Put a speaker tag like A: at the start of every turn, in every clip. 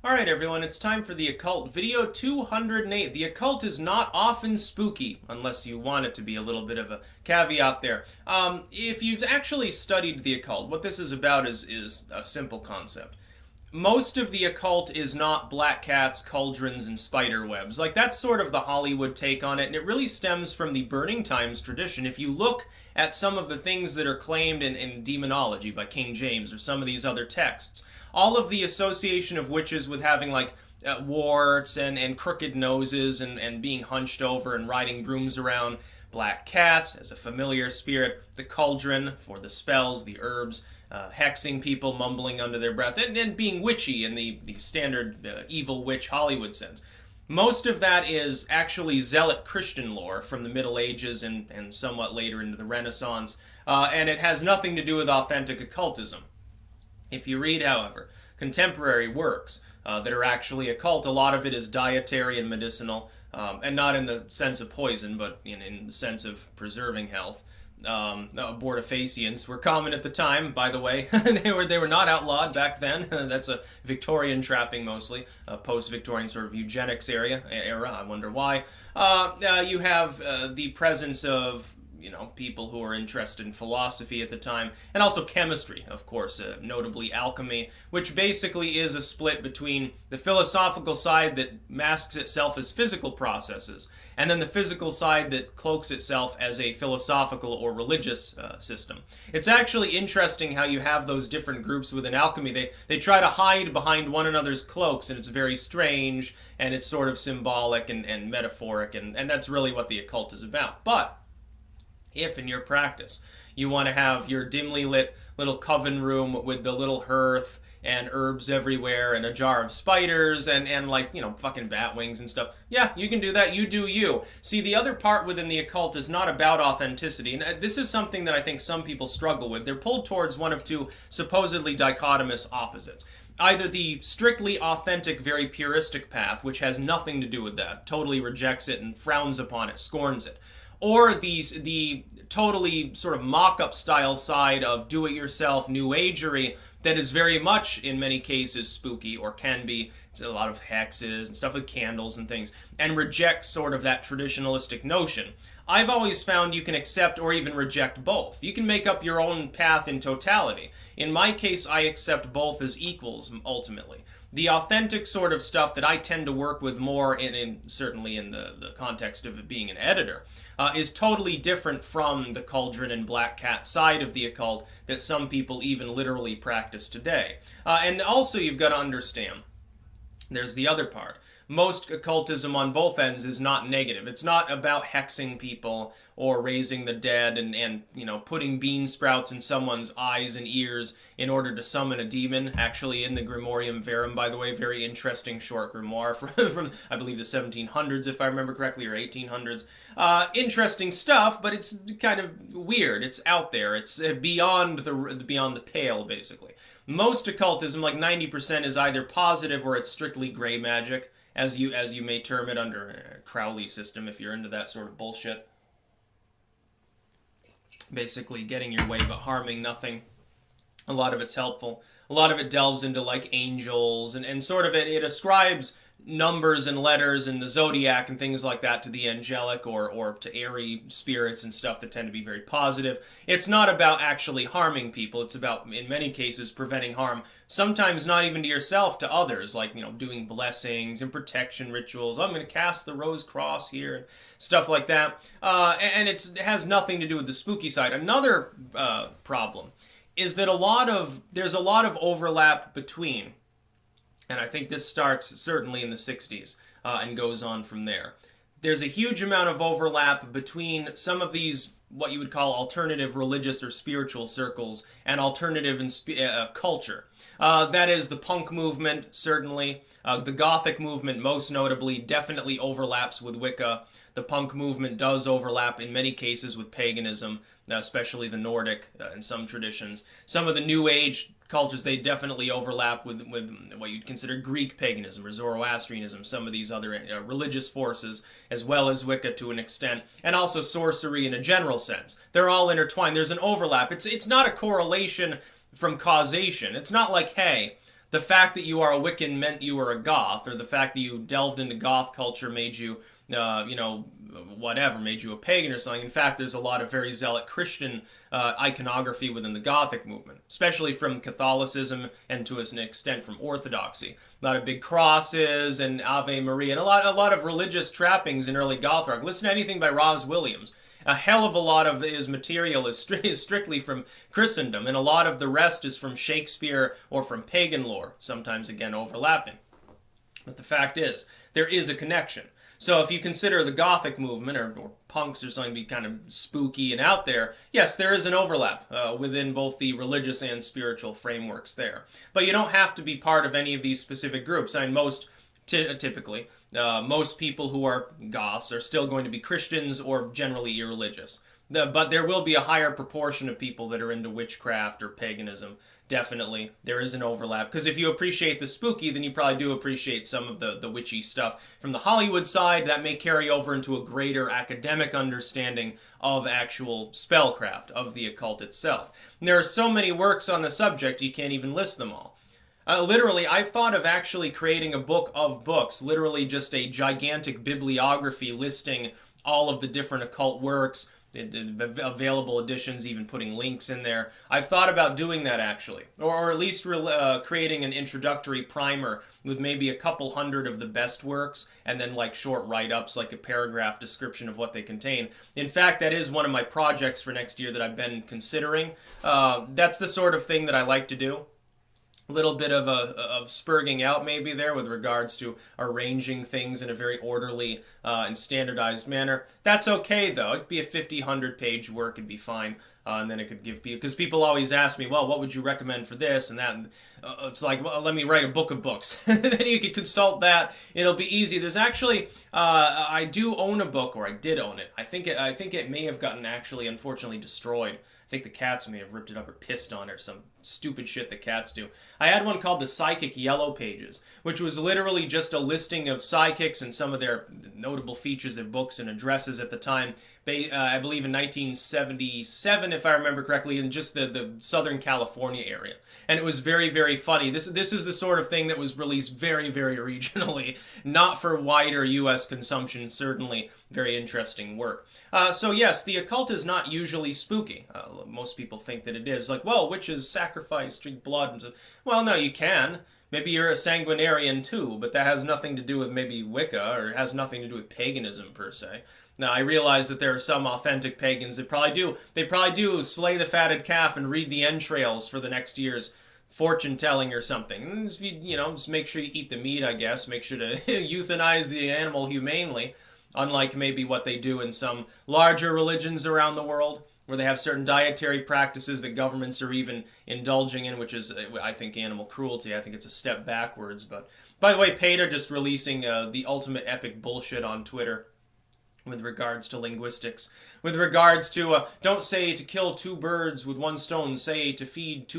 A: Alright everyone, it's time for the Occult video 208. The Occult is not often spooky, unless you want it to be. A little bit of a caveat there. If you've actually studied the Occult, what this is about is a simple concept. Most of the Occult is not black cats, cauldrons, and spider webs. Like, that's sort of the Hollywood take on it, and it really stems from the Burning Times tradition. If you look at some of the things that are claimed in demonology by King James or some of these other texts, all of the association of witches with having like warts and crooked noses and being hunched over and riding brooms around, black cats as a familiar spirit, the cauldron for the spells, the herbs, hexing people, mumbling under their breath, and being witchy in the standard evil witch Hollywood sense. Most of that is actually zealot Christian lore from the Middle Ages and somewhat later into the Renaissance, and it has nothing to do with authentic occultism. If you read, however, contemporary works that are actually occult, a lot of it is dietary and medicinal, and not in the sense of poison, but in the sense of preserving health. Abortifacients were common at the time, by the way. they were not outlawed back then. That's a Victorian trapping mostly, a post-Victorian sort of eugenics era. I wonder why. You have the presence of people who are interested in philosophy at the time, and also chemistry, of course, notably alchemy, which basically is a split between the philosophical side that masks itself as physical processes, and then the physical side that cloaks itself as a philosophical or religious system. It's actually interesting how you have those different groups within alchemy. They try to hide behind one another's cloaks, and it's very strange, and it's sort of symbolic and metaphoric, and that's really what the occult is about. But if in your practice you want to have your dimly lit little coven room with the little hearth and herbs everywhere and a jar of spiders and like, fucking bat wings and stuff, yeah, you can do that. You do you. See, the other part within the occult is not about authenticity, and this is something that I think some people struggle with. They're pulled towards one of two supposedly dichotomous opposites. Either the strictly authentic, very puristic path, which has nothing to do with that, totally rejects it and frowns upon it, scorns it, or the totally sort of mock-up style side of do-it-yourself new agery that is very much, in many cases, spooky, or can be. It's a lot of hexes and stuff with candles and things, and rejects sort of that traditionalistic notion. I've always found you can accept or even reject both. You can make up your own path in totality. In my case, I accept both as equals, ultimately. The authentic sort of stuff that I tend to work with more, certainly in the context of it being an editor, is totally different from the cauldron and black cat side of the occult that some people even literally practice today. And also you've got to understand, there's the other part. Most occultism on both ends is not negative. It's not about hexing people or raising the dead and putting bean sprouts in someone's eyes and ears in order to summon a demon. Actually, in the Grimorium Verum, by the way, very interesting short grimoire from I believe the 1700s, if I remember correctly, or 1800s. Interesting stuff, but it's kind of weird. It's out there. It's beyond the pale, basically. Most occultism, like 90%, is either positive or it's strictly gray magic, as you may term it under Crowley system, if you're into that sort of bullshit. Basically getting your way but harming nothing. A lot of it's helpful. A lot of it delves into like angels and sort of it ascribes numbers and letters and the zodiac and things like that to the angelic or to airy spirits and stuff that tend to be very positive. It's not about actually harming people. It's about, in many cases, preventing harm. Sometimes not even to yourself, to others, like, doing blessings and protection rituals. I'm going to cast the rose cross here and stuff like that. And it has nothing to do with the spooky side. Another problem is that there's a lot of overlap between, and I think this starts certainly in the 60s and goes on from there. There's a huge amount of overlap between some of these, what you would call alternative religious or spiritual circles, and alternative culture. That is the punk movement, certainly. The Gothic movement, most notably, definitely overlaps with Wicca. The punk movement does overlap in many cases with paganism, especially the Nordic in some traditions. Some of the New Age cultures, they definitely overlap with what you'd consider Greek paganism or Zoroastrianism, some of these other religious forces, as well as Wicca to an extent, and also sorcery in a general sense. They're all intertwined. There's an overlap. It's not a correlation from causation. It's not like, hey, the fact that you are a Wiccan meant you were a Goth, or the fact that you delved into Goth culture made you, whatever, made you a pagan or something. In fact, there's a lot of very zealot Christian iconography within the Gothic movement, especially from Catholicism and to an extent from Orthodoxy. A lot of big crosses and Ave Maria, and a lot of religious trappings in early Goth rock. Listen to anything by Roz Williams. A hell of a lot of his material is strictly from Christendom, and a lot of the rest is from Shakespeare or from pagan lore, sometimes again overlapping. But the fact is, there is a connection. So if you consider the Gothic movement, or punks or something, to be kind of spooky and out there, yes, there is an overlap within both the religious and spiritual frameworks there. But you don't have to be part of any of these specific groups. I mean, typically, most people who are Goths are still going to be Christians or generally irreligious. But there will be a higher proportion of people that are into witchcraft or paganism. Definitely, there is an overlap. Because if you appreciate the spooky, then you probably do appreciate some of the witchy stuff. From the Hollywood side, that may carry over into a greater academic understanding of actual spellcraft, of the occult itself. And there are so many works on the subject, you can't even list them all. Literally, I've thought of actually creating a book of books, literally just a gigantic bibliography listing all of the different occult works, available editions, even putting links in there. I've thought about doing that actually, or at least creating an introductory primer with maybe a couple hundred of the best works, and then like short write-ups, like a paragraph description of what they contain. In fact, that is one of my projects for next year that I've been considering. That's the sort of thing that I like to do. Little bit of spurging out maybe there with regards to arranging things in a very orderly and standardized manner. That's okay though. It could be a 50, 100-page work. It'd be fine. And then it could give people, because people always ask me, well, what would you recommend for this and that? And, it's like, well, let me write a book of books. Then you can consult that. It'll be easy. There's actually, I do own a book, or I did own it. I think it may have gotten actually, unfortunately, destroyed. I think the cats may have ripped it up or pissed on it, or some stupid shit that cats do. I had one called the Psychic Yellow Pages, which was literally just a listing of psychics and some of their notable features of books and addresses at the time. I believe in 1977, if I remember correctly, in just the Southern California area. And it was very, very funny. This is the sort of thing that was released very, very regionally, not for wider U.S. consumption, certainly very interesting work. So yes, the occult is not usually spooky. Most people think that it is. Like, well, witches sacrifice, drink blood. Well, no, you can. Maybe you're a sanguinarian too, but that has nothing to do with maybe Wicca, or it has nothing to do with paganism per se. Now, I realize that there are some authentic pagans that probably do. They probably do slay the fatted calf and read the entrails for the next year's fortune-telling or something. And just make sure you eat the meat, I guess. Make sure to euthanize the animal humanely, unlike maybe what they do in some larger religions around the world, where they have certain dietary practices that governments are even indulging in, which is, I think, animal cruelty. I think it's a step backwards. But, by the way, PETA just releasing the ultimate epic bullshit on Twitter with regards to linguistics, with regards to don't say to kill two birds with one stone, say to feed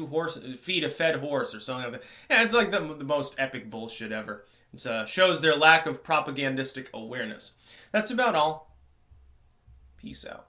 A: a fed horse or something like that. Yeah, it's like the most epic bullshit ever. It shows their lack of propagandistic awareness. That's about all. Peace out.